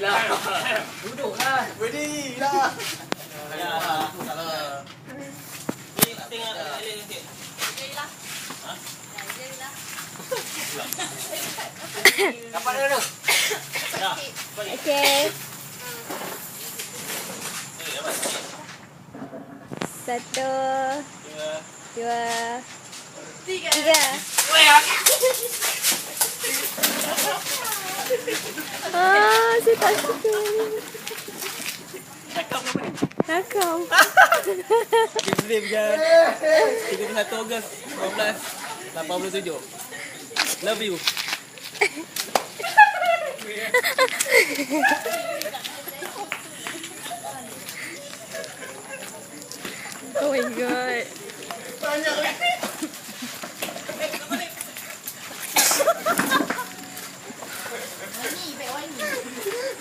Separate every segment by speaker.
Speaker 1: Berdirilah. Duduklah. Berdirilah.
Speaker 2: Ya, salah. Ni nak tengok elok sikit.
Speaker 3: Jadilah.
Speaker 2: Ha?
Speaker 3: Jadilah.
Speaker 1: Dapat dulu.
Speaker 2: Dah. Bagi.
Speaker 4: Okey.
Speaker 2: Dapat sikit.
Speaker 4: 1,
Speaker 2: Dua.
Speaker 4: 2, 3. Ah, saya tak suka.
Speaker 2: Cakap apa ni?
Speaker 4: Rakam.
Speaker 2: Game kan. 31 Ogos 1987. Love you.
Speaker 4: Oh my god.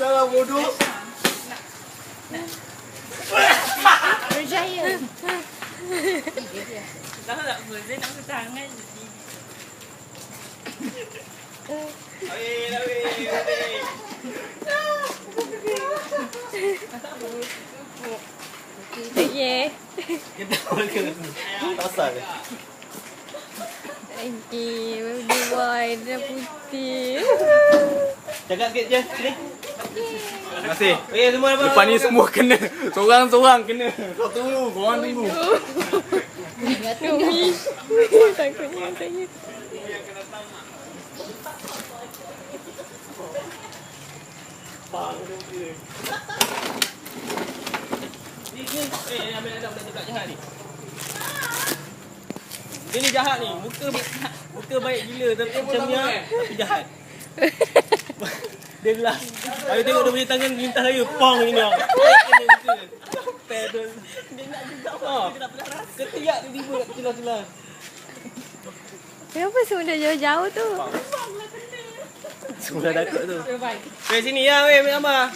Speaker 1: Salah bodoh.
Speaker 4: Berjaya.
Speaker 3: Tahu tak apa? Saya nak tangan.
Speaker 4: Okey.
Speaker 2: Kita ke pasal.
Speaker 4: Okey, baby boy dah putih.
Speaker 2: Cakap sikit je. Sini.
Speaker 1: Terima kasih.
Speaker 2: Okey semua apa?
Speaker 1: Lepas ni semua kena. Seorang-seorang kena. Kau tunggu. Korang tunggu.
Speaker 4: Umi. Takutnya saya.
Speaker 2: Ni ambil ada budak cakap jahat ni. Dia ni jahat ni. Muka baik gila tapi macam ni tapi jahat. Dia gelas. Kalau tengok dia punya tangan lintas saya, pong ni dia. Kena muka. Pedal. Dia nak juga apa? Dia nak pelas. Ketiak tiba-tiba nak celah-celah.
Speaker 4: Kenapa semua dah jauh-jauh tu?
Speaker 2: Semua dah takut tu. Weh sini ya weh, ambil gambar.